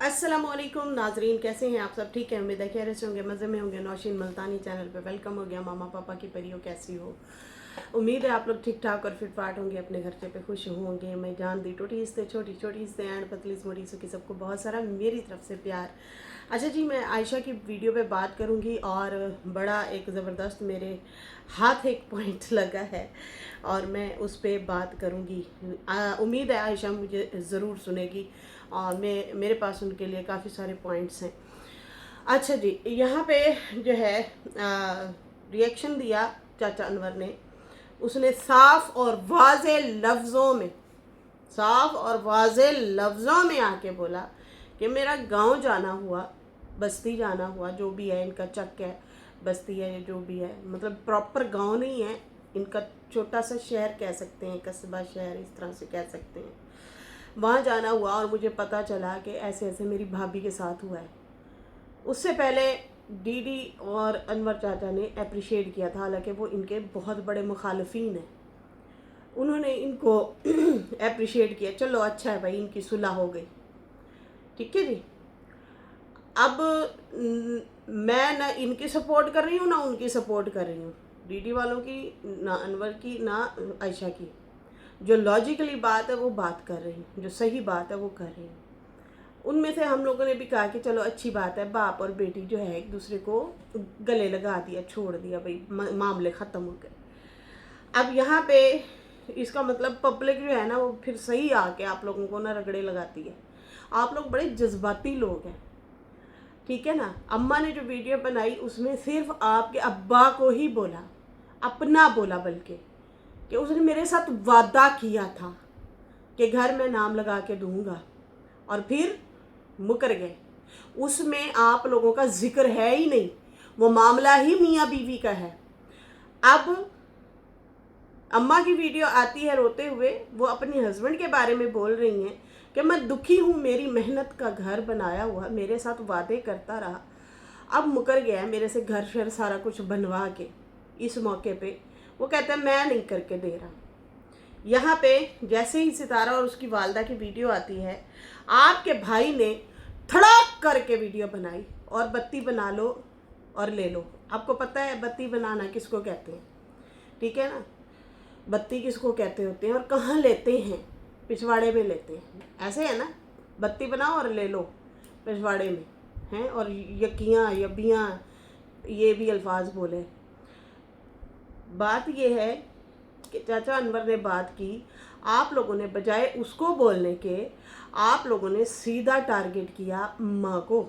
अस्सलामुअलैकुम नाजरीन, कैसे हैं आप सब? ठीक है, उम्मीद है खैर से होंगे, मज़े में होंगे। नौशीन मुल्तानी चैनल पे वेलकम हो गया। मामा पापा की परियों, कैसी हो? उम्मीद है आप लोग ठीक ठाक और फिट फाट होंगे, अपने खर्चे पे खुश होंगे। मैं जान दी टोटी से छोटी छोटी से एंड पतली से मोटी की सबको बहुत सारा मेरी तरफ से प्यार। अच्छा जी, मैं आयशा की वीडियो पे बात करूंगी और बड़ा एक ज़बरदस्त मेरे हाथ एक पॉइंट लगा है और मैं उस पर बात करूंगी। उम्मीद है आयशा मुझे ज़रूर सुनेगी और मेरे पास उनके लिए काफ़ी सारे पॉइंट्स हैं। अच्छा जी, यहाँ पे जो है रिएक्शन दिया चाचा अनवर ने। उसने साफ और वाज़े लफ्ज़ों में, साफ और वाज़े लफ्ज़ों में आके बोला कि मेरा गांव जाना हुआ, बस्ती जाना हुआ, जो भी है इनका चक है, बस्ती है, जो भी है, मतलब प्रॉपर गांव नहीं है इनका, छोटा सा शहर कह सकते हैं, कस्बा शहर इस तरह से कह सकते हैं। वहाँ जाना हुआ और मुझे पता चला कि ऐसे ऐसे मेरी भाभी के साथ हुआ है। उससे पहले दीदी और अनवर चाचा ने अप्रिशिएट किया था, हालांकि वो इनके बहुत बड़े मुखालफीन हैं। उन्होंने इनको अप्रिशिएट किया, चलो अच्छा है भाई, इनकी सुलह हो गई, ठीक है जी। अब मैं ना इनकी सपोर्ट कर रही हूँ ना उनकी सपोर्ट कर रही हूँ, डीडी वालों की ना अनवर की ना आयशा की। जो लॉजिकली बात है वो बात कर रही हूँ, जो सही बात है वो कर रही हूँ। उनमें से हम लोगों ने भी कहा कि चलो अच्छी बात है, बाप और बेटी जो है एक दूसरे को गले लगा दिया, छोड़ दिया भाई, मामले ख़त्म हो गए। अब यहाँ पे इसका मतलब पब्लिक जो है ना वो फिर सही आके आप लोगों को ना रगड़े लगाती है। आप लोग बड़े जज्बाती लोग हैं, ठीक है ना। अम्मा ने जो वीडियो बनाई उसमें सिर्फ आपके अब्बा को ही बोला, अपना बोला, बल्कि कि उसने मेरे साथ वादा किया था कि घर में नाम लगा के दूंगा और फिर मुकर गए। उसमें आप लोगों का जिक्र है ही नहीं, वो मामला ही मियाँ बीवी का है। अब अम्मा की वीडियो आती है रोते हुए, वो अपने हस्बैंड के बारे में बोल रही हैं कि मैं दुखी हूँ, मेरी मेहनत का घर बनाया हुआ, मेरे साथ वादे करता रहा, अब मुकर गया मेरे से घर शर सारा कुछ बनवा के। इस मौके पे वो कहता है मैं नहीं करके दे रहा। यहाँ पे जैसे ही सितारा और उसकी वालदा की वीडियो आती है, आपके भाई ने धड़ाक करके वीडियो बनाई और बत्ती बना लो और ले लो। आपको पता है बत्ती बनाना किसको कहते हैं, ठीक है ना। बत्ती किसको कहते होते हैं और कहाँ लेते हैं? पिछवाड़े में लेते हैं, ऐसे है ना, बत्ती बनाओ और ले लो, पिछवाड़े में हैं। और यकियाँ यबियाँ ये भी अल्फाज बोले। बात ये है कि चाचा अनवर ने बात की, आप लोगों ने बजाय उसको बोलने के आप लोगों ने सीधा टारगेट किया माँ को।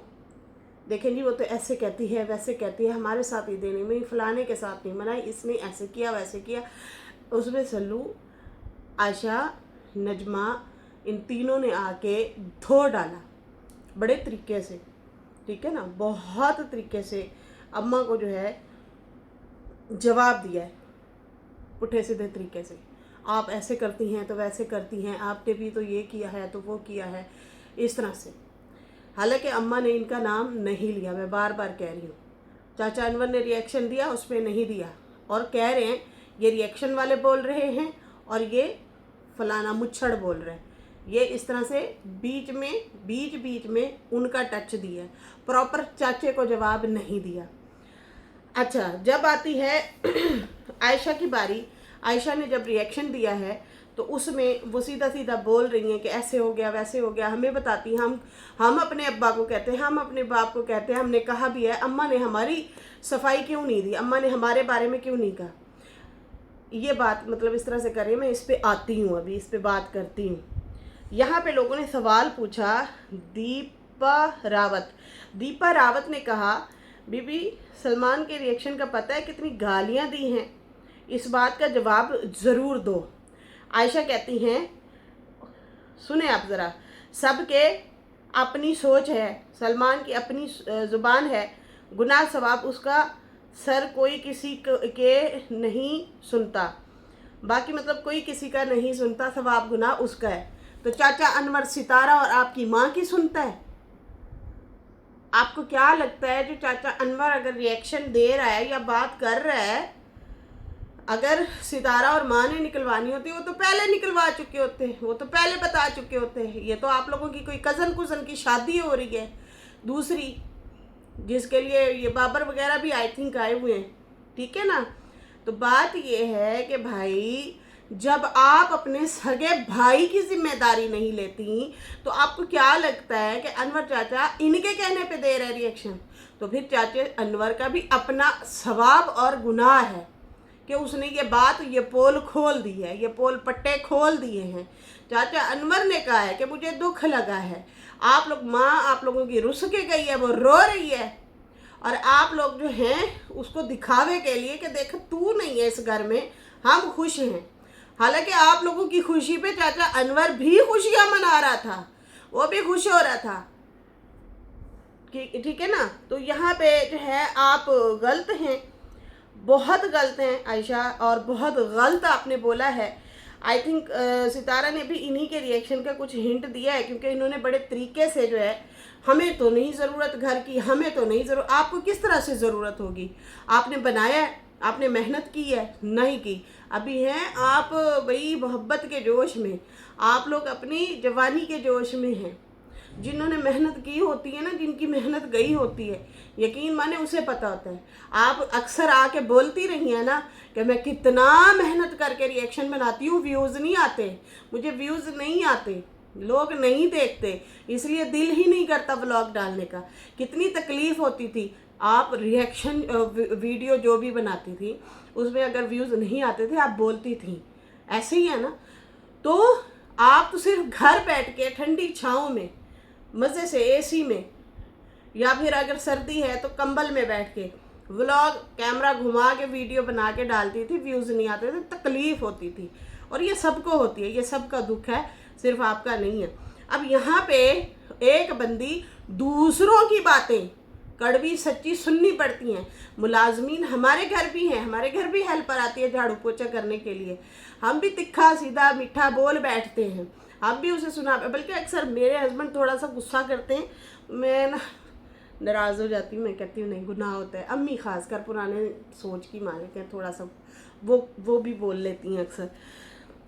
देखें जी, वो तो ऐसे कहती है वैसे कहती है, हमारे साथ ही देने में, फलाने के साथ नहीं मनाई, इसने ऐसे किया वैसे किया। उसमें सल्लू, आयशा, नजमा, इन तीनों ने आके धो डाला बड़े तरीके से, ठीक है ना, बहुत तरीके से अम्मा को जो है जवाब दिया है, पुठे सीधे तरीके से। आप ऐसे करती हैं तो वैसे करती हैं, आपने भी तो ये किया है तो वो किया है, इस तरह से। हालांकि अम्मा ने इनका नाम नहीं लिया, मैं बार बार कह रही हूँ। चाचा अनवर ने रिएक्शन दिया, उस पर नहीं दिया, और कह रहे हैं ये रिएक्शन वाले बोल रहे हैं और ये फलाना मुच्छड़ बोल रहे हैं। ये इस तरह से बीच में उनका टच दिया, प्रॉपर चाचे को जवाब नहीं दिया। अच्छा, जब आती है आयशा की बारी, आयशा ने जब रिएक्शन दिया है तो उसमें वो सीधा सीधा बोल रही हैं कि ऐसे हो गया वैसे हो गया, हमें बताती, हम अपने अब्बा को कहते हैं, हम अपने बाप को कहते हैं, हमने कहा भी है, अम्मा ने हमारी सफाई क्यों नहीं दी, अम्मा ने हमारे बारे में क्यों नहीं कहा। ये बात मतलब इस तरह से करें, मैं इस पे आती हूँ, अभी इस पे बात करती हूँ। यहाँ पे लोगों ने सवाल पूछा, दीपा रावत ने कहा, बीबी सलमान के रिएक्शन का पता है कितनी गालियाँ दी हैं, इस बात का जवाब ज़रूर दो। आयशा कहती हैं, सुने आप ज़रा, सबके अपनी सोच है, सलमान की अपनी ज़ुबान है, गुनाह सवाब उसका सर कोई किसी के नहीं सुनता, बाकी मतलब कोई किसी का नहीं सुनता, सवाब गुनाह उसका है। तो चाचा अनवर सितारा और आपकी माँ की सुनता है? आपको क्या लगता है जो चाचा अनवर अगर रिएक्शन दे रहा है या बात कर रहा है, अगर सितारा और माँ ने निकलवानी होती वो तो पहले निकलवा चुके होते, वो तो पहले बता चुके होते। ये तो आप लोगों की कोई कज़न कुज़न की शादी हो रही है दूसरी, जिसके लिए ये बाबर वगैरह भी आई थिंक आए हुए हैं, ठीक है ना। तो बात ये है कि भाई जब आप अपने सगे भाई की जिम्मेदारी नहीं लेती तो आपको क्या लगता है कि अनवर चाचा इनके कहने पे दे रहे रिएक्शन? तो फिर चाचे अनवर का भी अपना सवाब और गुनाह है कि उसने ये बात, ये पोल खोल दी है, ये पोल पट्टे खोल दिए हैं। चाचा अनवर ने कहा है कि मुझे दुख लगा है, आप लोग, माँ आप लोगों की रुस के गई है, वो रो रही है, और आप लोग जो हैं उसको दिखावे के लिए कि देख तू नहीं है इस घर में, हम खुश हैं। हालांकि आप लोगों की खुशी पे चाचा अनवर भी खुशियां मना रहा था, वो भी खुश हो रहा था, ठीक है ना। तो यहाँ पे जो है आप गलत हैं, बहुत गलत हैं आयशा, और बहुत गलत आपने बोला है। आई थिंक सितारा ने भी इन्हीं के रिएक्शन का कुछ हिंट दिया है, क्योंकि इन्होंने बड़े तरीके से जो है, हमें तो नहीं ज़रूरत घर की, हमें तो नहीं ज़रूरत, आपको किस तरह से ज़रूरत होगी? आपने बनाया है, आपने मेहनत की है? नहीं की। अभी हैं आप भाई मोहब्बत के जोश में, आप लोग अपनी जवानी के जोश में हैं। जिन्होंने मेहनत की होती है ना, जिनकी मेहनत गई होती है, यकीन माने उसे पता होता है। आप अक्सर आके बोलती रही हैं ना कि मैं कितना मेहनत करके रिएक्शन बनाती हूँ, व्यूज़ नहीं आते, मुझे व्यूज़ नहीं आते, लोग नहीं देखते, इसलिए दिल ही नहीं करता व्लॉग डालने का। कितनी तकलीफ़ होती थी, आप रिएक्शन वीडियो जो भी बनाती थी उसमें अगर व्यूज़ नहीं आते थे आप बोलती थी, ऐसे ही है ना। तो आप तो सिर्फ घर बैठ के ठंडी छाँव में मज़े से एसी में, या फिर अगर सर्दी है तो कंबल में बैठ के व्लॉग कैमरा घुमा के वीडियो बना के डालती थी, व्यूज़ नहीं आते थे, तकलीफ़ होती थी। और ये सबको होती है, ये सबका दुख है, सिर्फ आपका नहीं है। अब यहाँ पे एक बंदी दूसरों की बातें कड़वी सच्ची सुननी पड़ती हैं। मुलाजमीन हमारे घर भी हैं, हमारे घर भी हेल्पर आती है झाड़ू पोछा करने के लिए, हम भी तिखा सीधा मीठा बोल बैठते हैं, हम भी उसे सुना। बल्कि अक्सर मेरे हस्बैंड थोड़ा सा गुस्सा करते हैं, मैं ना नाराज़ हो जाती हूँ, मैं कहती हूँ नहीं गुनाह होता है। अम्मी खासकर पुराने सोच की मालिक है, थोड़ा सा वो भी बोल लेती हैं अक्सर,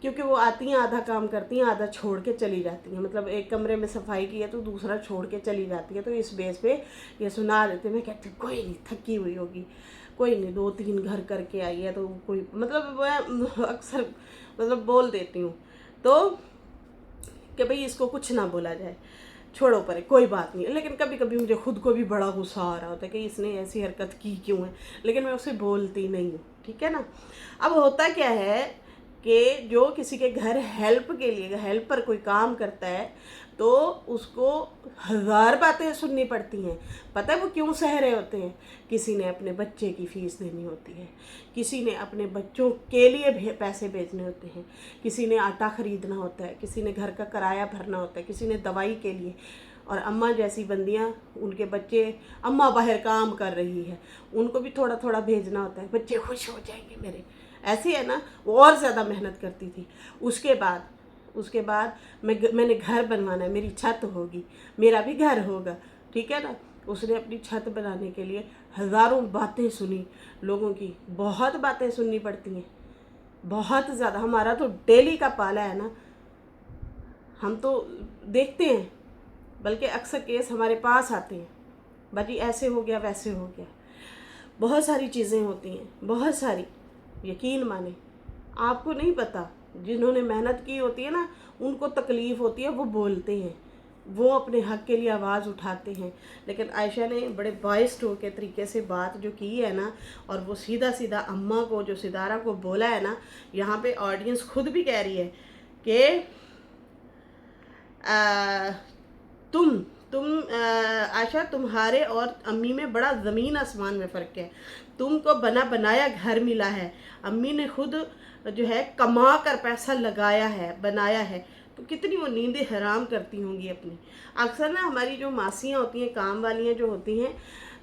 क्योंकि वो आती हैं आधा काम करती हैं आधा छोड़ के चली जाती हैं। मतलब एक कमरे में सफाई की है तो दूसरा छोड़ के चली जाती है, तो इस बेस पे ये सुना देते। मैं कहती हूँ कोई नहीं, थकी हुई होगी, कोई नहीं, 2-3 घर करके आई है तो कोई, मतलब मैं अक्सर मतलब बोल देती हूँ तो कि भाई इसको कुछ ना बोला जाए, छोड़ो परे, कोई बात नहीं। लेकिन कभी कभी मुझे खुद को भी बड़ा गुस्सा आ रहा होता है कि इसने ऐसी हरकत की क्यों है, लेकिन मैं उसे बोलती नहीं हूँ, ठीक है ना। अब होता क्या है कि जो किसी के घर हेल्प के लिए, हेल्पर कोई काम करता है तो उसको 1000 बातें सुननी पड़ती हैं। पता है वो क्यों सह रहे होते हैं? किसी ने अपने बच्चे की फ़ीस देनी होती है, किसी ने अपने बच्चों के लिए पैसे भेजने होते हैं, किसी ने आटा ख़रीदना होता है, किसी ने घर का किराया भरना होता है, किसी ने दवाई के लिए। और अम्मा जैसी बंदियां, उनके बच्चे, अम्मा बाहर काम कर रही है, उनको भी थोड़ा थोड़ा भेजना होता है, बच्चे खुश हो जाएंगे मेरे, ऐसे है ना। वो और ज़्यादा मेहनत करती थी। उसके बाद मैंने घर बनवाना है, मेरी छत होगी, मेरा भी घर होगा, ठीक है ना। उसने अपनी छत बनाने के लिए हज़ारों बातें सुनी लोगों की, बहुत बातें सुननी पड़ती हैं, बहुत ज़्यादा। हमारा तो डेली का पाला है ना, हम तो देखते हैं, बल्कि अक्सर केस हमारे पास आते हैं, भाजी ऐसे हो गया वैसे हो गया, बहुत सारी चीज़ें होती हैं, बहुत सारी। यकीन माने आपको नहीं पता, जिन्होंने मेहनत की होती है ना उनको तकलीफ़ होती है, वो बोलते हैं, वो अपने हक़ के लिए आवाज़ उठाते हैं। लेकिन आयशा ने बड़े बाइस्ड के तरीके से बात जो की है ना, और वो सीधा सीधा अम्मा को, जो सितारा को बोला है ना, यहाँ पे ऑडियंस खुद भी कह रही है कि तुम आयशा, तुम्हारे और अम्मी में बड़ा ज़मीन आसमान में फ़र्क है। तुमको बना बनाया घर मिला है, अम्मी ने खुद जो है कमा कर पैसा लगाया है, बनाया है, तो कितनी वो नींदें हराम करती होंगी अपनी। अक्सर ना हमारी जो मासियाँ होती हैं, काम वालियाँ जो होती हैं,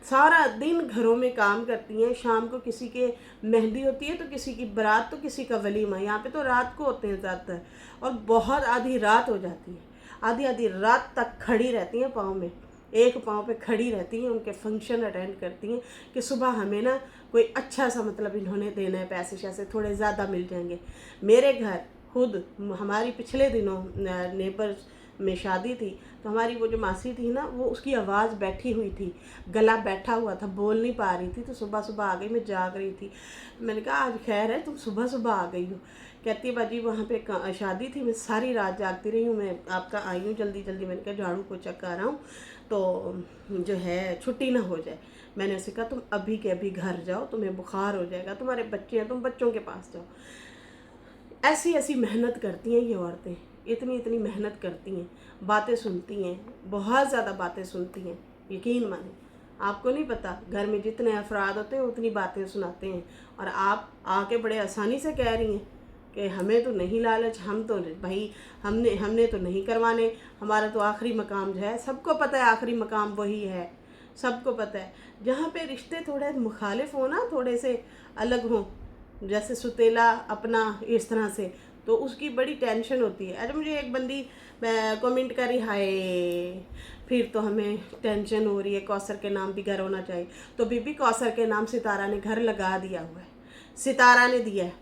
सारा दिन घरों में काम करती हैं, शाम को किसी के मेहंदी होती है तो किसी की बारात तो किसी का वलीमा, यहाँ पे तो रात को होते हैं ज़्यादातर, और बहुत आधी रात हो जाती है, आधी आधी रात तक खड़ी रहती हैं, पाँव में एक पाँव पे खड़ी रहती हैं, उनके फंक्शन अटेंड करती हैं कि सुबह हमें ना कोई अच्छा सा मतलब इन्होंने देना है, पैसे शैसे थोड़े ज़्यादा मिल जाएंगे। मेरे घर खुद हमारी पिछले दिनों नेबर में शादी थी, तो हमारी वो जो मासी थी ना, वो उसकी आवाज़ बैठी हुई थी, गला बैठा हुआ था, बोल नहीं पा रही थी। तो सुबह सुबह आ गई, मैं जाग रही थी, मैंने कहा आज खैर है तुम सुबह सुबह आ गई हो। कहती है बाजी वहाँ पे शादी थी, मैं सारी रात जागती रही हूँ, मैं आपका आई हूँ जल्दी जल्दी। मैंने कहा झाड़ू पोछा कर रहा हूँ तो जो है छुट्टी ना हो जाए। मैंने उसे कहा तुम अभी के अभी घर जाओ, तुम्हें बुखार हो जाएगा, तुम्हारे बच्चे हैं, तुम बच्चों के पास जाओ। ऐसी ऐसी मेहनत करती हैं ये औरतें, इतनी इतनी मेहनत करती हैं, बातें सुनती हैं, बहुत ज़्यादा बातें सुनती हैं। यकीन माने, आपको नहीं पता घर में जितने अफराद होते हैं उतनी बातें सुनाते हैं, और आप आके बड़े आसानी से कह रही हैं कि हमें तो नहीं लालच, हम तो भाई हमने तो नहीं करवाने, हमारा तो आखिरी मकाम जो है, सबको पता है आखिरी मकाम वही है, सबको पता है। जहाँ पे रिश्ते थोड़े मुखालिफ हो ना, थोड़े से अलग हों, जैसे सुतेला अपना इस तरह से, तो उसकी बड़ी टेंशन होती है। अरे मुझे एक बंदी कमेंट करी, हाय फिर तो हमें टेंशन हो रही है, कौसर के नाम भी घर होना चाहिए। तो बीबी कौसर के नाम सितारा ने घर लगा दिया हुआ है, सितारा ने दिया है,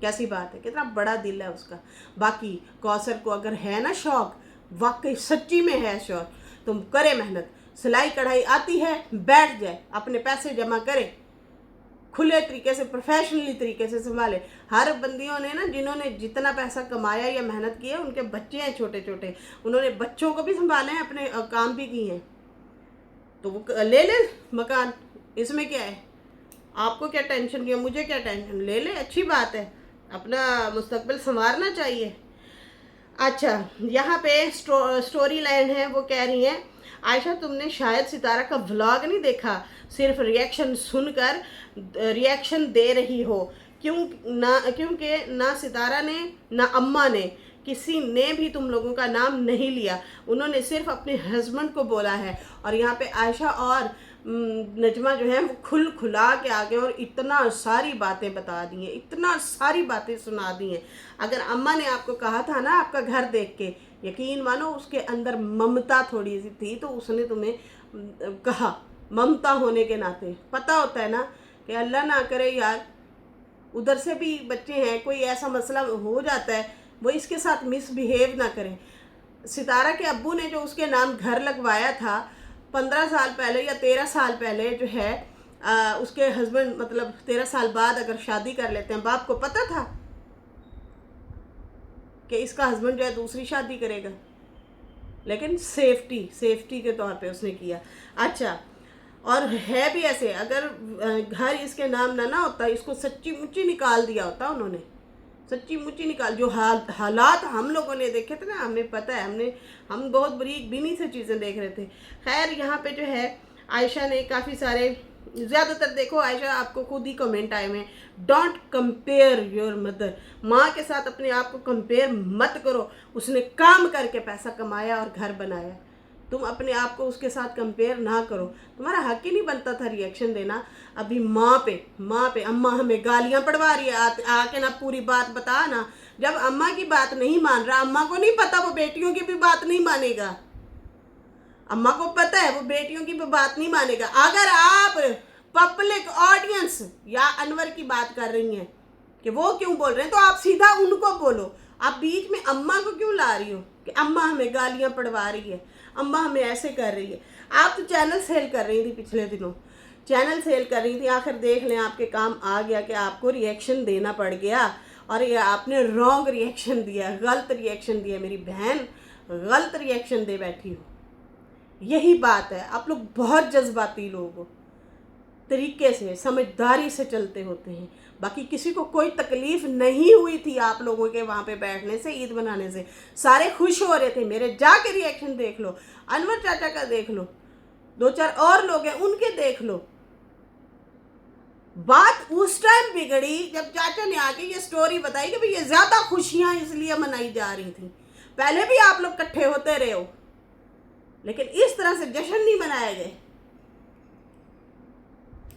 कैसी बात है, कितना बड़ा दिल है उसका। बाकी कौसर को अगर है ना शौक, वाकई सच्ची में है शौक, तुम करे मेहनत, सिलाई कढ़ाई आती है, बैठ जाए, अपने पैसे जमा करे, खुले तरीके से प्रोफेशनली तरीके से संभाले। हर बंदियों ने ना, जिन्होंने जितना पैसा कमाया या मेहनत की है, उनके बच्चे हैं छोटे छोटे, उन्होंने बच्चों को भी संभाले हैं, अपने काम भी किए हैं, तो वो ले ले मकान, इसमें क्या है, आपको क्या टेंशन की, मुझे क्या टेंशन, ले ले, अच्छी बात है, अपना मुस्तकबिल संवारना चाहिए। अच्छा, यहाँ पे स्टोरी लाइन है, वो कह रही हैं आयशा तुमने शायद सितारा का व्लॉग नहीं देखा, सिर्फ रिएक्शन सुनकर रिएक्शन दे रही हो, क्योंकि ना सितारा ने ना अम्मा ने किसी ने भी तुम लोगों का नाम नहीं लिया, उन्होंने सिर्फ अपने हस्बैंड को बोला है। और यहाँ पे आयशा और नजमा जो है वो खुला के आ गए और इतना सारी बातें बता दी हैं, इतना सारी बातें सुना दी हैं। अगर अम्मा ने आपको कहा था ना आपका घर देख के, यकीन मानो उसके अंदर ममता थोड़ी सी थी, तो उसने तुम्हें कहा, ममता होने के नाते पता होता है ना कि अल्लाह ना करे यार, उधर से भी बच्चे हैं, कोई ऐसा मसला हो जाता है, वो इसके साथ मिसबिहेव ना करें। सितारा के अब्बू ने जो उसके नाम घर लगवाया था 15 साल पहले या 13 साल पहले जो है, उसके हस्बैंड मतलब 13 साल बाद अगर शादी कर लेते हैं, बाप को पता था कि इसका हस्बैंड जो है दूसरी शादी करेगा, लेकिन सेफ्टी के तौर पे उसने किया। अच्छा, और है भी ऐसे, अगर घर इसके नाम ना होता, इसको सच्ची मुच्ची निकाल दिया होता उन्होंने, सच्ची मुच्ची निकाल। जो हालात हम लोगों ने देखे थे ना, हमें पता है, हम बहुत बरीक बीनी से चीज़ें देख रहे थे। खैर यहाँ पे जो है आयशा ने काफ़ी सारे, ज़्यादातर देखो आयशा आपको खुद ही कमेंट आए हुए, डोंट कंपेयर योर मदर, माँ के साथ अपने आप को कंपेयर मत करो, उसने काम करके पैसा कमाया और घर बनाया, तुम अपने आप को उसके साथ कंपेयर ना करो। तुम्हारा हक ही नहीं बनता था रिएक्शन देना। अभी माँ पे अम्मा हमें गालियाँ पड़वा रही है, आके ना पूरी बात बता ना। जब अम्मा की बात नहीं मान रहा, अम्मा को नहीं पता वो बेटियों की भी बात नहीं मानेगा, अम्मा को पता है वो बेटियों की भी बात नहीं मानेगा। अगर आप पब्लिक ऑडियंस या अनवर की बात कर रही हैं कि वो क्यों बोल रहे हैं, तो आप सीधा उनको बोलो। आप बीच में अम्मा को क्यों ला रही हो कि अम्मा हमें गालियाँ पड़वा रही है, अम्मा हमें ऐसे कर रही है। आप तो चैनल सेल कर रही थी, पिछले दिनों चैनल सेल कर रही थी, आखिर देख लें आपके काम आ गया कि आपको रिएक्शन देना पड़ गया, और ये आपने रॉन्ग रिएक्शन दिया, गलत रिएक्शन दिया। मेरी बहन गलत रिएक्शन दे बैठी हो, यही बात है। आप लोग बहुत जज्बाती लोग हो, तरीके से समझदारी से चलते होते हैं। बाकी किसी को कोई तकलीफ नहीं हुई थी आप लोगों के वहाँ पे बैठने से, ईद मनाने से, सारे खुश हो रहे थे। मेरे जाके रिएक्शन देख लो, अनवर चाचा का देख लो, 2-4 और लोग हैं उनके देख लो। बात उस टाइम बिगड़ी जब चाचा ने आके ये स्टोरी बताई कि भाई ये ज्यादा खुशियां इसलिए मनाई जा रही थी। पहले भी आप लोग इकट्ठे होते रहे हो, लेकिन इस तरह से जश्न नहीं मनाए गए।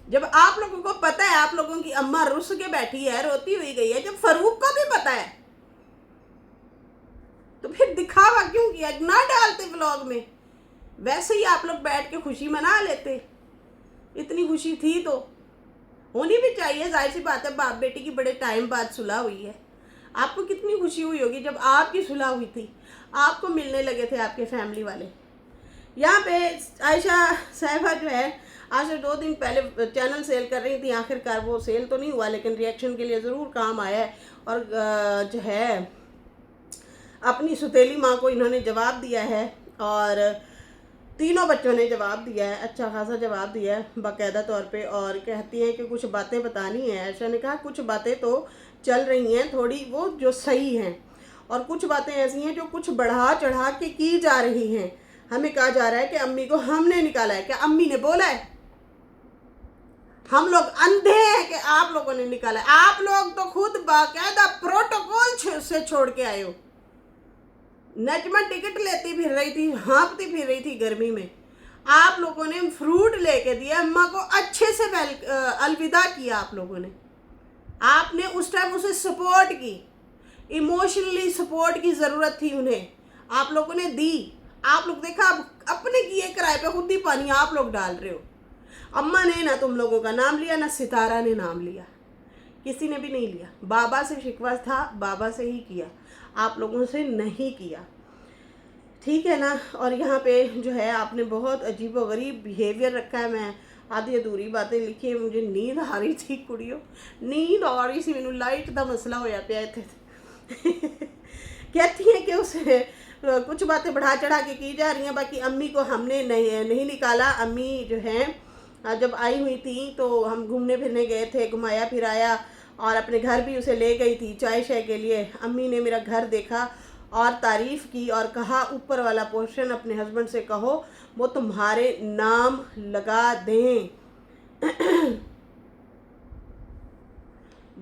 जब आप लोगों को पता है आप लोगों की अम्मा रुस के बैठी है, रोती हुई गई है, जब फरूक को भी पता है, तो फिर दिखावा क्यों किया? ना डालते व्लॉग में, वैसे ही आप लोग बैठ के खुशी मना लेते। इतनी खुशी थी तो होनी भी चाहिए, जाहिर सी बात है, बाप बेटी की बड़े टाइम बाद सुलह हुई है। आपको कितनी खुशी हुई होगी जब आपकी सुलह हुई थी, आपको मिलने लगे थे आपके फैमिली वाले। यहाँ पे आयशा साहिबा जो है आज से 2 दिन पहले चैनल सेल कर रही थी, आखिरकार वो सेल तो नहीं हुआ लेकिन रिएक्शन के लिए ज़रूर काम आया है। और जो है अपनी सुतेली माँ को इन्होंने जवाब दिया है और तीनों बच्चों ने जवाब दिया है, अच्छा खासा जवाब दिया है बाकायदा तौर पे। और कहती हैं कि कुछ बातें बतानी है। आयशा ने कहा कुछ बातें तो चल रही हैं थोड़ी वो जो सही हैं, और कुछ बातें ऐसी हैं जो कुछ बढ़ा चढ़ा के की जा रही हैं। हमें कहा जा रहा है कि अम्मी को हमने निकाला है। क्या अम्मी ने बोला है? हम लोग अंधे हैं कि आप लोगों ने निकाला है? आप लोग तो खुद बाकायदा प्रोटोकॉल से छोड़ के आए हो। नजमा टिकट लेती फिर रही थी, हाँपती फिर रही थी गर्मी में। आप लोगों ने फ्रूट लेके दिया, अम्मा को अच्छे से अलविदा किया। आप लोगों ने, आपने उस टाइम उसे सपोर्ट की, इमोशनली सपोर्ट की ज़रूरत थी उन्हें, आप लोगों ने दी। आप लोग देखा अब अपने किए किराए पे खुद ही पानी आप लोग डाल रहे हो। अम्मा ने ना तुम लोगों का नाम लिया, ना सितारा ने नाम लिया, किसी ने भी नहीं लिया। बाबा से शिकवा था, बाबा से ही किया, आप लोगों से नहीं किया, ठीक है ना। और यहाँ पे जो है आपने बहुत अजीबोगरीब बिहेवियर रखा है। मैं आधी अधूरी बातें लिखी है, मुझे नींद आ रही थी कुड़ियों, नींद आ रही सी, मैनू लाइट का मसला होया पिया इत्थे। कहती हैं कि उसे कुछ बातें बढ़ा चढ़ा के की जा रही हैं, बाकी अम्मी को हमने नहीं निकाला। अम्मी जो है जब आई हुई थी तो हम घूमने फिरने गए थे, घुमाया फिराया, और अपने घर भी उसे ले गई थी चाय शाय के लिए। अम्मी ने मेरा घर देखा और तारीफ़ की और कहा ऊपर वाला पोर्शन अपने हस्बैंड से कहो वो तुम्हारे नाम लगा दें।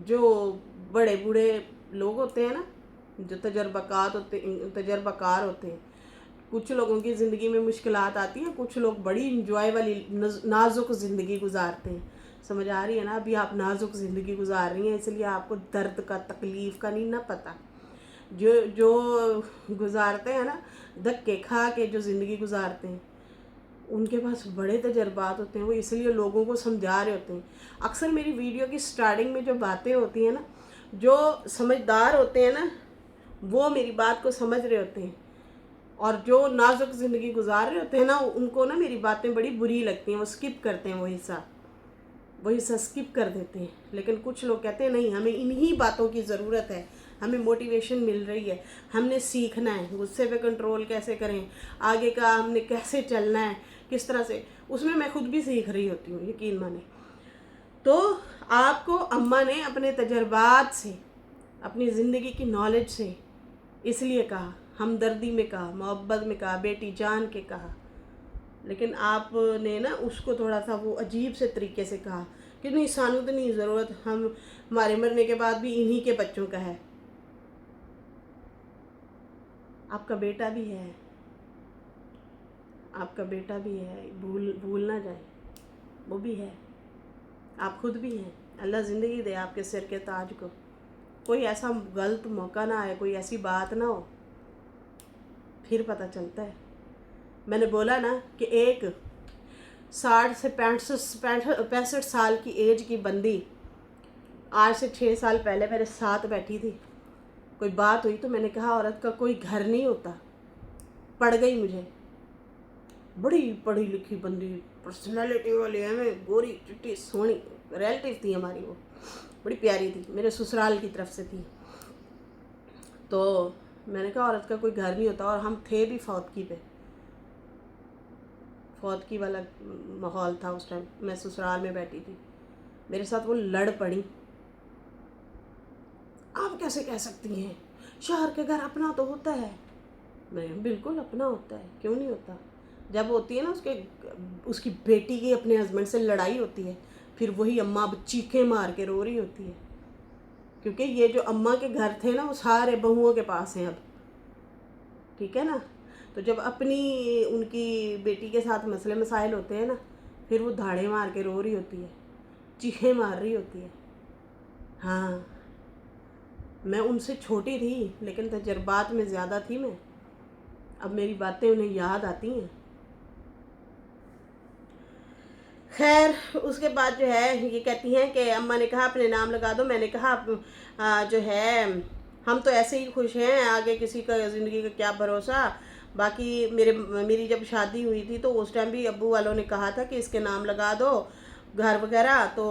जो बड़े बूढ़े लोग होते हैं ना, जो तजर्बाकार होते हैं, कुछ लोगों की ज़िंदगी में मुश्किलात आती हैं, कुछ लोग बड़ी इंजॉय वाली नाजुक ज़िंदगी गुजारते हैं। समझ आ रही है ना? अभी आप नाजुक ज़िंदगी गुजार रही हैं, इसलिए आपको दर्द का, तकलीफ़ का नहीं ना पता। जो गुजारते हैं ना, धक्के खा के जो ज़िंदगी गुजारते हैं, उनके पास बड़े तजर्बात होते हैं, वो इसलिए लोगों को समझा रहे होते हैं। अक्सर मेरी वीडियो की स्टार्टिंग में जो बातें होती हैं ना, जो समझदार होते हैं ना, वो मेरी बात को समझ रहे होते हैं, और जो नाजुक ज़िंदगी गुजार रहे होते हैं ना, उनको ना मेरी बातें बड़ी बुरी लगती हैं, वो स्किप करते हैं, वो हिस्सा स्किप कर देते हैं। लेकिन कुछ लोग कहते हैं नहीं, हमें इन्हीं बातों की ज़रूरत है, हमें मोटिवेशन मिल रही है, हमने सीखना है, गुस्से पे कंट्रोल कैसे करें, आगे का हमने कैसे चलना है, किस तरह से, उसमें मैं खुद भी सीख रही होती हूँ, यकीन माने। तो आपको अम्मा ने अपने तजर्बात से, अपनी ज़िंदगी की नॉलेज से इसलिए कहा, हमदर्दी में कहा, मोहब्बत में कहा, बेटी जान के कहा, लेकिन आपने ना उसको थोड़ा सा वो अजीब से तरीके से कहा कि नहीं, सानू तो नहीं ज़रूरत, हम हमारे मरने के बाद भी इन्हीं के बच्चों का है। आपका बेटा भी है, आपका बेटा भी है, भूल ना जाए, वो भी है, आप खुद भी हैं। अल्लाह ज़िंदगी दे आपके सिर के ताज को, कोई ऐसा गलत मौका ना आए, कोई ऐसी बात ना हो, फिर पता चलता है। मैंने बोला ना कि एक 60 से 65 साल की एज की बंदी आज से 6 साल पहले मेरे साथ बैठी थी, कोई बात हुई तो मैंने कहा औरत का कोई घर नहीं होता, पड़ गई मुझे। बड़ी पढ़ी लिखी बंदी, पर्सनैलिटी वाली है, मैं गोरी चिट्टी सोनी, रिलेटिव थी हमारी, वो बड़ी प्यारी थी, मेरे ससुराल की तरफ से थी। तो मैंने कहा औरत का कोई घर नहीं होता, और हम थे भी फौतगी पे, फौतगी वाला माहौल था उस टाइम, मैं ससुराल में बैठी थी, मेरे साथ वो लड़ पड़ी। आप कैसे कह सकती हैं, शहर के घर अपना तो होता है। मैं बिल्कुल अपना होता है, क्यों नहीं होता। जब होती है ना उसकी बेटी की अपने हस्बैंड से लड़ाई होती है, फिर वही अम्मा चीखें मार के रो रही होती है, क्योंकि ये जो अम्मा के घर थे ना वो सारे बहुओं के पास हैं अब, ठीक है ना। तो जब अपनी उनकी बेटी के साथ मसले मसाइल होते हैं ना, फिर वो धाड़े मार के रो रही होती है, चीखें मार रही होती है। हाँ, मैं उनसे छोटी थी लेकिन तजर्बात में ज़्यादा थी मैं, अब मेरी बातें उन्हें याद आती हैं। खैर उसके बाद जो है ये कहती हैं कि अम्मा ने कहा अपने नाम लगा दो। मैंने कहा जो है हम तो ऐसे ही खुश हैं, आगे किसी का ज़िंदगी का क्या भरोसा। बाकी मेरी जब शादी हुई थी तो उस टाइम भी अब्बू वालों ने कहा था कि इसके नाम लगा दो घर वगैरह। तो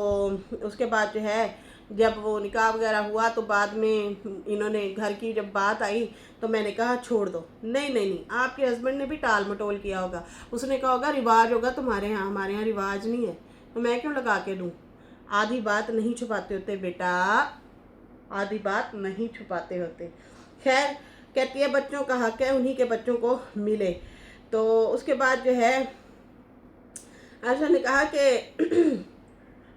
उसके बाद जो है जब वो निकाह वगैरह हुआ तो बाद में इन्होंने घर की जब बात आई तो मैंने कहा छोड़ दो। नहीं नहीं नहीं, आपके हस्बैंड ने भी टाल मटोल किया होगा, उसने कहा होगा रिवाज होगा तुम्हारे यहाँ, हमारे यहाँ रिवाज नहीं है, तो मैं क्यों लगा के दूँ। आधी बात नहीं छुपाते होते बेटा, आधी बात नहीं छुपाते होते। खैर कहती है बच्चों का हक है उन्हीं के बच्चों को मिले। तो उसके बाद जो है आशा ने कहा कि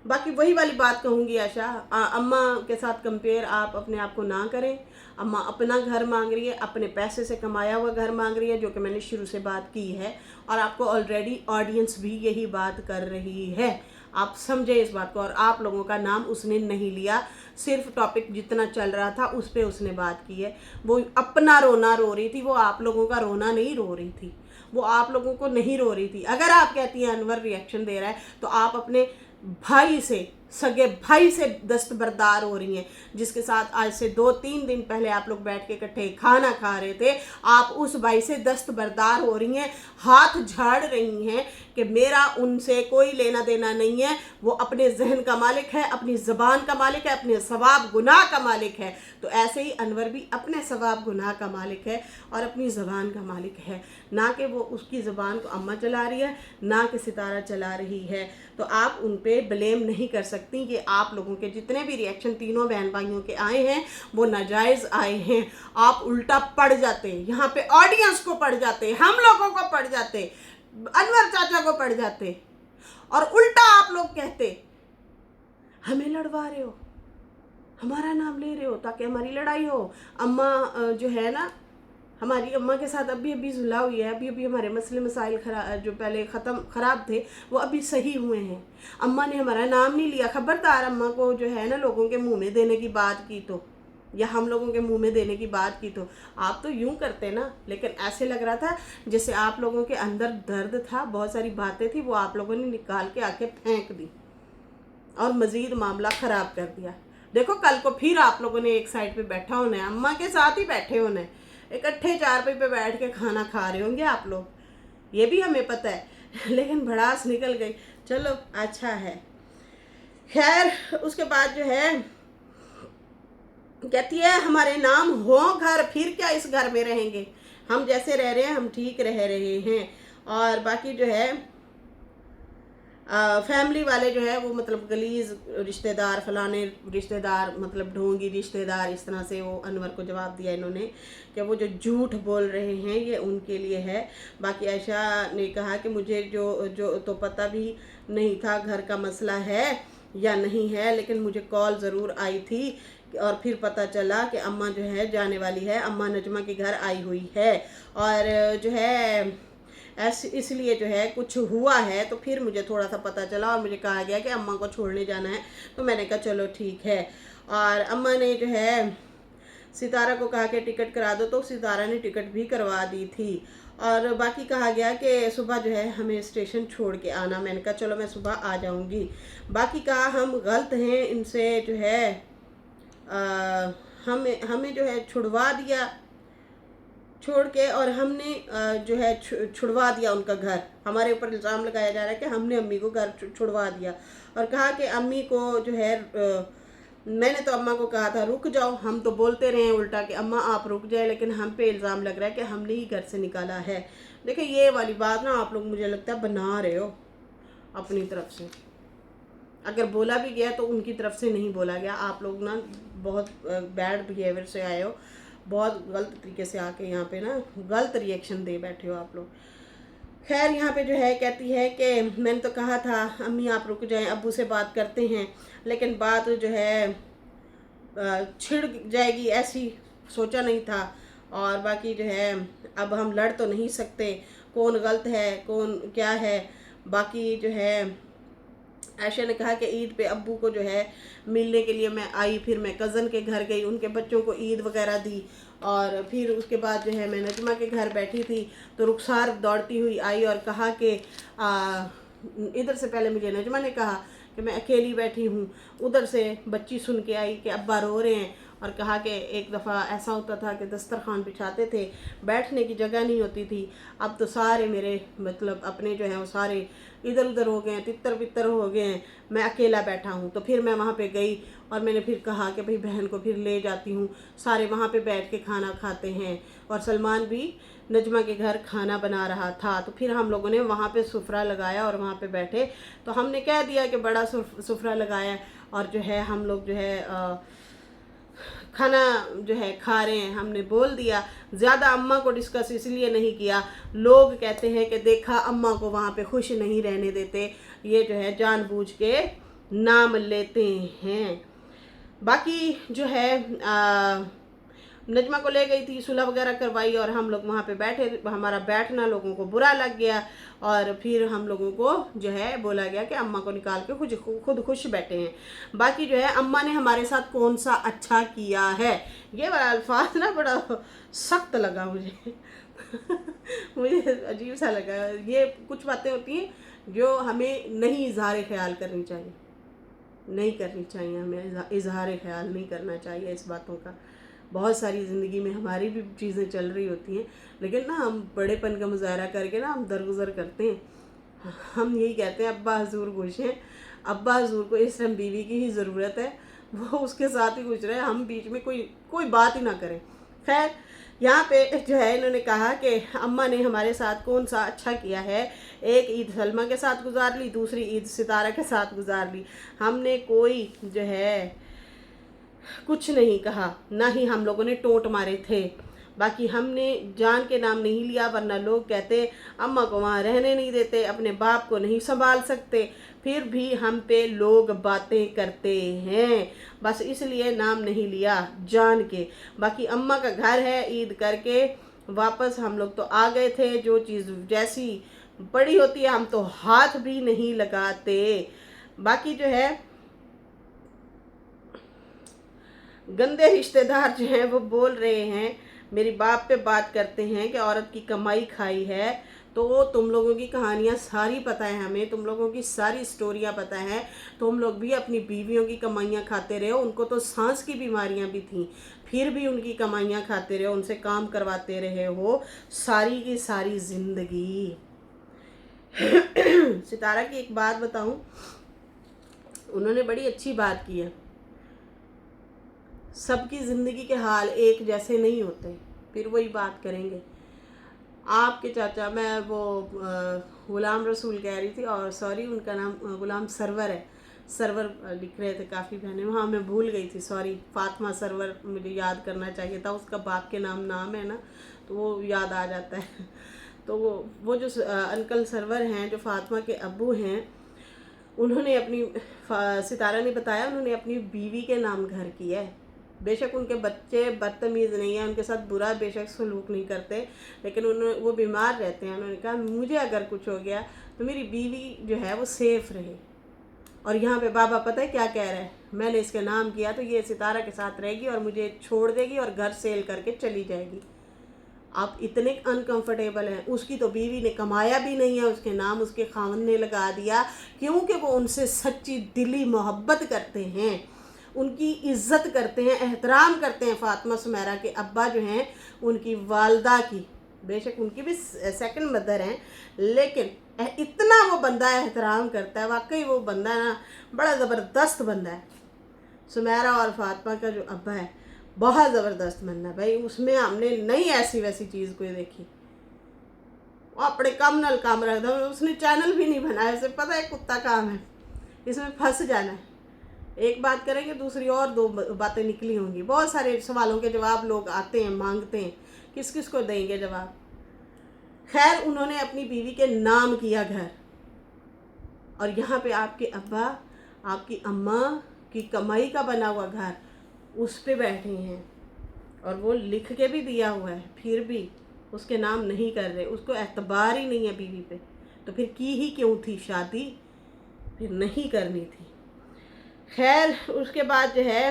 बाकी वही वाली बात कहूँगी आशा, अम्मा के साथ कंपेयर आप अपने आप को ना करें। अम्मा अपना घर मांग रही है, अपने पैसे से कमाया हुआ घर मांग रही है, जो कि मैंने शुरू से बात की है और आपको ऑलरेडी ऑडियंस भी यही बात कर रही है। आप समझे इस बात को। और आप लोगों का नाम उसने नहीं लिया, सिर्फ टॉपिक जितना चल रहा था उस पर उसने बात की है। वो अपना रोना रो रही थी, वो आप लोगों का रोना नहीं रो रही थी, वो आप लोगों को नहीं रो रही थी। अगर आप कहती हैं अनवर रिएक्शन दे रहा है तो आप अपने भाई से, सगे भाई से दस्तबरदार हो रही हैं, जिसके साथ आज से 2-3 दिन पहले आप लोग बैठ के इकट्ठे खाना खा रहे थे। आप उस भाई से दस्तबरदार हो रही हैं, हाथ झाड़ रही हैं कि मेरा उनसे कोई लेना देना नहीं है। वो अपने जहन का मालिक है, अपनी ज़बान का मालिक है, अपने सवाब गुनाह का मालिक है। तो ऐसे ही अनवर भी अपने सवाब गुनाह का मालिक है और अपनी ज़बान का मालिक है। ना कि वो उसकी ज़बान को अम्मा चला रही है, ना कि सितारा चला रही है। तो आप उन पे ब्लेम नहीं कर सकती कि आप लोगों के जितने भी रिएक्शन तीनों बहन भाइयों के आए हैं वो नाजायज़ आए हैं। आप उल्टा पड़ जाते, यहाँ पे ऑडियंस को पड़ जाते, हम लोगों को पड़ जाते, अनवर चाचा को पड़ जाते और उल्टा आप लोग कहते हमें लड़वा रहे हो, हमारा नाम ले रहे हो ताकि हमारी लड़ाई हो। अम्मा जो है ना, हमारी अम्मा के साथ अभी सुलह हुई है, अभी हमारे मसले मसाइल जो पहले ख़राब थे वो अभी सही हुए हैं। अम्मा ने हमारा नाम नहीं लिया। खबरदार अम्मा को जो है ना लोगों के मुंह में देने की बात की तो, या हम लोगों के मुंह में देने की बात की तो आप तो यूं करते ना, लेकिन ऐसे लग रहा था जैसे आप लोगों के अंदर दर्द था, बहुत सारी बातें थी, वो आप लोगों ने निकाल के आके फेंक दी और मज़ीद मामला ख़राब कर दिया। देखो कल को फिर आप लोगों ने एक साइड पे बैठा होना है, अम्मा के साथ ही बैठे होना है, इकट्ठे चारपाई पे बैठ के खाना खा रहे होंगे आप लोग, ये भी हमें पता है। लेकिन भड़ास निकल गई, चलो अच्छा है। खैर उसके बाद जो है कहती है हमारे नाम हो घर, फिर क्या इस घर में रहेंगे, हम जैसे रह रहे हैं हम ठीक रह रहे हैं। और बाकी जो है फैमिली वाले जो है वो मतलब गलीज रिश्तेदार, फलाने रिश्तेदार, मतलब ढोंगी रिश्तेदार, इस तरह से वो अनवर को जवाब दिया इन्होंने कि वो जो झूठ बोल रहे हैं ये उनके लिए है। बाकी आयशा ने कहा कि मुझे जो तो पता भी नहीं था घर का मसला है या नहीं है, लेकिन मुझे कॉल ज़रूर आई थी और फिर पता चला कि अम्मा जो है जाने वाली है, अम्मा नजमा के घर आई हुई है और जो है इसलिए जो है कुछ हुआ है। तो फिर मुझे थोड़ा सा पता चला और मुझे कहा गया कि अम्मा को छोड़ने जाना है, तो मैंने कहा चलो ठीक है। और अम्मा ने जो है सितारा को कहा कि टिकट करा दो, तो सितारा ने टिकट भी करवा दी थी। और बाकी कहा गया कि सुबह जो है हमें स्टेशन छोड़ के आना, मैंने कहा चलो मैं सुबह आ जाऊंगी। बाकी कहा हम गलत हैं, इनसे जो है हमें जो है छुड़वा दिया छोड़ के, और हमने जो है छुड़वा दिया उनका घर। हमारे ऊपर इल्ज़ाम लगाया जा रहा है कि हमने अम्मी को घर छुड़वा दिया। और कहा कि अम्मी को जो है मैंने तो अम्मा को कहा था रुक जाओ, हम तो बोलते रहे उल्टा कि अम्मा आप रुक जाए, लेकिन हम पे इल्ज़ाम लग रहा है कि हमने ही घर से निकाला है। देखिए ये वाली बात ना आप लोग मुझे लगता है बना रहे हो अपनी तरफ से। अगर बोला भी गया तो उनकी तरफ से नहीं बोला गया, आप लोग ना बहुत बैड बिहेवियर से आए हो, बहुत गलत तरीके से आके यहाँ पे ना गलत रिएक्शन दे बैठे हो आप लोग। खैर यहाँ पे जो है कहती है कि मैंने तो कहा था अम्मी आप रुक जाएं, अब्बू से बात करते हैं, लेकिन बात जो है छिड़ जाएगी ऐसी सोचा नहीं था। और बाकी जो है अब हम लड़ तो नहीं सकते, कौन गलत है कौन क्या है। बाकी जो है आयशा ने कहा कि ईद पे अब्बू को जो है मिलने के लिए मैं आई, फिर मैं कज़न के घर गई, उनके बच्चों को ईद वगैरह दी, और फिर उसके बाद जो है मैं नजमा के घर बैठी थी तो रुखसार दौड़ती हुई आई और कहा कि इधर से पहले मुझे नजमा ने कहा कि मैं अकेली बैठी हूँ, उधर से बच्ची सुन के आई कि अब्बा रो रहे हैं, और कहा कि एक दफ़ा ऐसा होता था कि दस्तरखान बिछाते थे, बैठने की जगह नहीं होती थी, अब तो सारे मेरे मतलब अपने जो हैं वो सारे इधर उधर हो गए हैं, तितर बितर हो गए हैं, मैं अकेला बैठा हूँ। तो फिर मैं वहाँ पे गई और मैंने फिर कहा कि भाई बहन को फिर ले जाती हूँ, सारे वहाँ पे बैठ के खाना खाते हैं, और सलमान भी नजमा के घर खाना बना रहा था। तो फिर हम लोगों ने वहाँ पे सुफरा लगाया और वहाँ पे बैठे, तो हमने कह दिया कि बड़ा सुफरा लगाया, और जो है हम लोग जो है खाना जो है खा रहे हैं। हमने बोल दिया, ज़्यादा अम्मा को डिस्कस इसलिए नहीं किया, लोग कहते हैं कि देखा अम्मा को वहाँ पे खुश नहीं रहने देते, ये जो है जानबूझ के नाम लेते हैं। बाकी जो है नजमा को ले गई थी, सुलह वगैरह करवाई, और हम लोग वहाँ पे बैठे, हमारा बैठना लोगों को बुरा लग गया, और फिर हम लोगों को जो है बोला गया कि अम्मा को निकाल के खुद खुश बैठे हैं। बाकी जो है अम्मा ने हमारे साथ कौन सा अच्छा किया है, ये वाला अल्फाज ना बड़ा सख्त लगा मुझे मुझे अजीब सा लगा। ये कुछ बातें होती हैं जो हमें नहीं इजहार ख्याल करनी चाहिए, नहीं करनी चाहिए, हमें इजहार ख्याल नहीं करना चाहिए इस बातों का। बहुत सारी ज़िंदगी में हमारी भी चीज़ें चल रही होती हैं, लेकिन ना हम बड़ेपन का मुजाहरा करके ना हम दरगुजर करते हैं। हम यही कहते हैं अब्बा हजूर खुश हैं, अब्बा हजूर को इस टाइम बीवी की ही ज़रूरत है, वो उसके साथ ही खुश रहे, हम बीच में कोई बात ही ना करें। खैर यहाँ पे जो है इन्होंने कहा कि अम्मा ने हमारे साथ कौन सा अच्छा किया है। एक ईद सलमा के साथ गुजार ली, दूसरी ईद सितारा के साथ गुजार ली, हमने कोई जो है कुछ नहीं कहा, ना ही हम लोगों ने टोंट मारे थे। बाकी हमने जान के नाम नहीं लिया, वरना लोग कहते अम्मा को वहाँ रहने नहीं देते, अपने बाप को नहीं संभाल सकते, फिर भी हम पे लोग बातें करते हैं, बस इसलिए नाम नहीं लिया जान के। बाकी अम्मा का घर है, ईद करके वापस हम लोग तो आ गए थे। जो चीज़ जैसी बड़ी होती है हम तो हाथ भी नहीं लगाते। बाकी जो है गंदे रिश्तेदार जो हैं वो बोल रहे हैं, मेरी बाप पे बात करते हैं कि औरत की कमाई खाई है। तो तुम लोगों की कहानियाँ सारी पता है हमें, तुम लोगों की सारी स्टोरियाँ पता हैं, तुम लोग भी अपनी बीवियों की कमाइयाँ खाते रहे हो। उनको तो सांस की बीमारियाँ भी थीं, फिर भी उनकी कमाइयाँ खाते रहे हो, उनसे काम करवाते रहे हो सारी की सारी ज़िंदगी। सितारा की एक बात बताऊँ, उन्होंने बड़ी अच्छी बात की है, सबकी ज़िंदगी के हाल एक जैसे नहीं होते। फिर वही बात करेंगे आपके चाचा, मैं वो गुलाम रसूल कह रही थी, और सॉरी उनका नाम गुलाम सरवर है, सरवर लिख रहे थे काफ़ी बहनें, हाँ मैं भूल गई थी, सॉरी, फातिमा सरवर मुझे याद करना चाहिए था, उसका बाप के नाम है ना, तो वो याद आ जाता है। तो वो जो अंकल सरवर हैं, जो फातिमा के अब्बू हैं, उन्होंने अपनी सितारा ने बताया, उन्होंने अपनी बीवी के नाम घर किया है। बेशक उनके बच्चे बदतमीज़ नहीं है, उनके साथ बुरा बेशक सलूक नहीं करते, लेकिन वो बीमार रहते हैं। उन्होंने कहा मुझे अगर कुछ हो गया तो मेरी बीवी जो है वो सेफ़ रहे। और यहाँ पे बाबा पता है क्या कह रहा है, मैंने इसके नाम किया तो ये सितारा के साथ रहेगी और मुझे छोड़ देगी और घर सेल करके चली जाएगी। आप इतने अनकंफर्टेबल हैं। उसकी तो बीवी ने कमाया भी नहीं है, उसके नाम उसके खावंद ने लगा दिया, क्योंकि वो उनसे सच्ची दिली मोहब्बत करते हैं, उनकी इज्जत करते हैं, एहतराम करते हैं। फातिमा सुमेरा के अब्बा जो हैं, उनकी वालदा की, बेशक उनकी भी सेकंड मदर हैं, लेकिन इतना वो बंदा एहतराम करता है, वाकई वो बंदा ना बड़ा ज़बरदस्त बंदा है। सुमेरा और फातिमा का जो अब्बा है बहुत ज़बरदस्त बंदा है भाई, उसमें हमने नहीं ऐसी वैसी चीज़ कोई देखी। वो अपने कम नल काम रख दो, उसने चैनल भी नहीं बनाया, उसे पता है कुत्ता काम है, इसमें फंस जाना है। एक बात करेंगे दूसरी और दो बातें निकली होंगी। बहुत सारे सवालों के जवाब लोग आते हैं, मांगते हैं, किस किस को देंगे जवाब। खैर उन्होंने अपनी बीवी के नाम किया घर, और यहाँ पे आपके अब्बा, आपकी अम्मा की कमाई का बना हुआ घर, उस पे बैठे हैं, और वो लिख के भी दिया हुआ है, फिर भी उसके नाम नहीं कर रहे, उसको एतबार ही नहीं है बीवी पे। तो फिर की ही क्यों थी शादी, फिर नहीं करनी थी। खैर उसके बाद जो है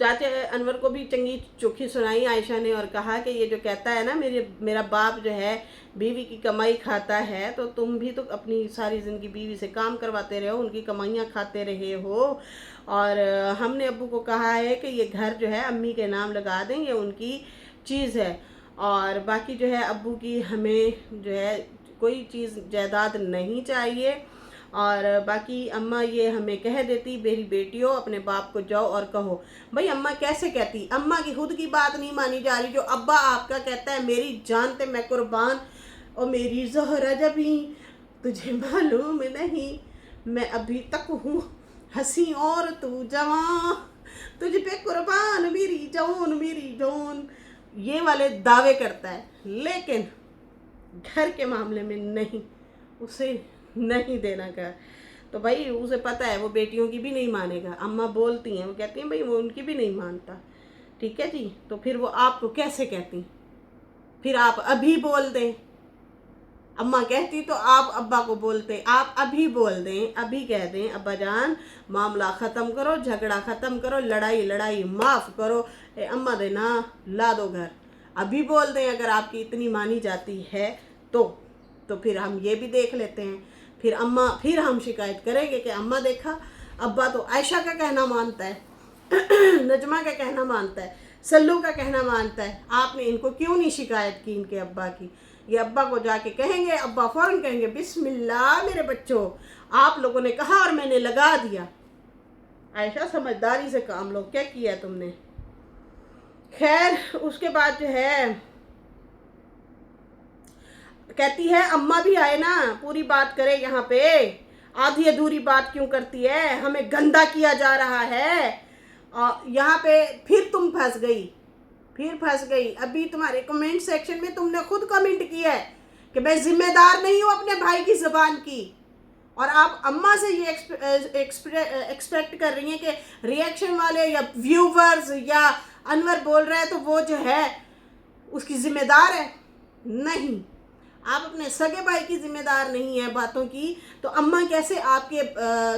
चाचा अनवर को भी चंगी चोखी सुनाई आयशा ने और कहा कि ये जो कहता है ना मेरा बाप जो है बीवी की कमाई खाता है, तो तुम भी तो अपनी सारी ज़िंदगी बीवी से काम करवाते रहे हो, उनकी कमाइयाँ खाते रहे हो। और हमने अब्बू को कहा है कि ये घर जो है अम्मी के नाम लगा दें, ये उनकी चीज़ है। और बाकी जो है अब्बू की हमें जो है कोई चीज़ जायदाद नहीं चाहिए। और बाकी अम्मा ये हमें कह देती, मेरी बेटियों अपने बाप को जाओ और कहो। भाई अम्मा कैसे कहती, अम्मा की खुद की बात नहीं मानी जा रही। जो अब्बा आपका कहता है मेरी जान ते मैं कुर्बान और मेरी ज़हरा जबी, तुझे मालूम नहीं मैं अभी तक हूँ हंसी और तू जवां, तुझ पे कुर्बान मेरी जान, ये वाले दावे करता है। लेकिन घर के मामले में नहीं, उसे नहीं देना का। तो भाई उसे पता है वो बेटियों की भी नहीं मानेगा। अम्मा बोलती हैं, वो कहती हैं भाई वो उनकी भी नहीं मानता, ठीक है जी। तो फिर वो आपको कैसे कहती, फिर आप अभी बोल दें। अम्मा कहती तो आप अब्बा को बोलते, आप अभी बोल दें, अभी कह दें अब्बा जान मामला ख़त्म करो, झगड़ा ख़त्म करो, लड़ाई माफ़ करो, अम्मा देना ला दो घर, अभी बोल दें। अगर आपकी इतनी मानी जाती है तो फिर हम ये भी देख लेते हैं। फिर हम शिकायत करेंगे कि अम्मा देखा अब्बा तो आयशा का कहना मानता है, नजमा का कहना मानता है, सल्लू का कहना मानता है, आपने इनको क्यों नहीं शिकायत की इनके अब्बा की। ये अब्बा को जाके कहेंगे, अब्बा फ़ौरन कहेंगे बिस्मिल्लाह मेरे बच्चों आप लोगों ने कहा और मैंने लगा दिया। आयशा समझदारी से काम लो, क्या किया तुमने। खैर उसके बाद जो है कहती है अम्मा भी आए ना, पूरी बात करे, यहाँ पे आधी अधूरी बात क्यों करती है, हमें गंदा किया जा रहा है। यहाँ पे फिर तुम फंस गई। अभी तुम्हारे कमेंट सेक्शन में तुमने खुद कमेंट किया है कि मैं जिम्मेदार नहीं हूँ अपने भाई की ज़बान की, और आप अम्मा से ये एक्सपेक्ट कर रही हैं कि रिएक्शन वाले या व्यूवर्स या अनवर बोल रहे हैं तो वो जो है उसकी ज़िम्मेदार है। नहीं, आप अपने सगे भाई की ज़िम्मेदार नहीं है बातों की, तो अम्मा कैसे आपके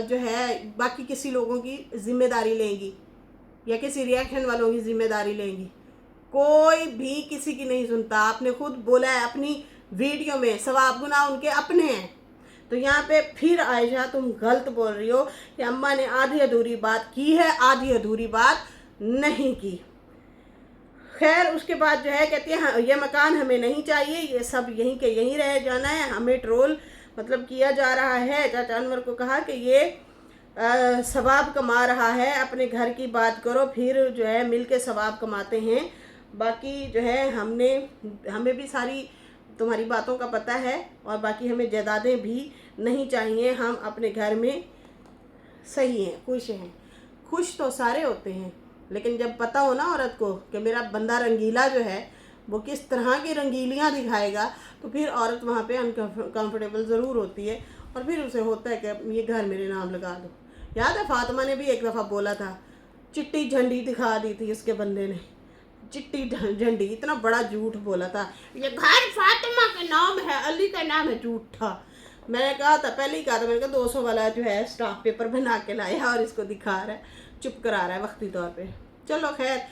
जो है बाकी किसी लोगों की ज़िम्मेदारी लेंगी या किसी रिएक्शन वालों की ज़िम्मेदारी लेंगी। कोई भी किसी की नहीं सुनता। आपने खुद बोला है अपनी वीडियो में सवाब गुनाह उनके अपने हैं। तो यहाँ पे फिर आयशा तुम गलत बोल रही हो कि अम्मा ने आधी अधूरी बात की है, आधी अधूरी बात नहीं की। खैर उसके बाद जो है कहती है हाँ, ये मकान हमें नहीं चाहिए, ये सब यहीं के यहीं रह जाना है, हमें ट्रोल मतलब किया जा रहा है। चाचा अनवर को कहा कि ये सवाब कमा रहा है, अपने घर की बात करो, फिर जो है मिल के सवाब कमाते हैं। बाकी जो है हमें भी सारी तुम्हारी बातों का पता है, और बाकी हमें जायदादें भी नहीं चाहिए, हम अपने घर में सही हैं, खुश हैं। खुश तो सारे होते हैं, लेकिन जब पता हो ना औरत को कि मेरा बंदा रंगीला जो है वो किस तरह की रंगीलियाँ दिखाएगा, तो फिर औरत वहाँ पे अनकम्फर्टेबल ज़रूर होती है, और फिर उसे होता है कि ये घर मेरे नाम लगा दो। याद है फातिमा ने भी एक दफ़ा बोला था, चिट्टी झंडी दिखा दी थी उसके बंदे ने, चिट्टी झंडी, इतना बड़ा झूठ बोला था, ये घर फातिमा के नाम है, अली का नाम है, झूठ था। मैंने कहा था, पहले ही कहा था, मैंने कहा 200 वाला जो है स्टाफ पेपर बना के लाया और इसको दिखा रहा है, चुप करा रहा है वक्ती तौर पे। चलो खैर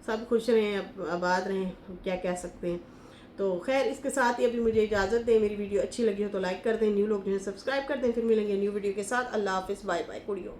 सब खुश रहें, आबाद रहें, क्या कह सकते हैं। तो खैर इसके साथ ही अभी मुझे इजाज़त दें। मेरी वीडियो अच्छी लगी हो तो लाइक कर दें, न्यू लोग जो है सब्सक्राइब कर दें। फिर मिलेंगे न्यू वीडियो के साथ। अल्लाह हाफिज़, बाय बाय कुड़ियों।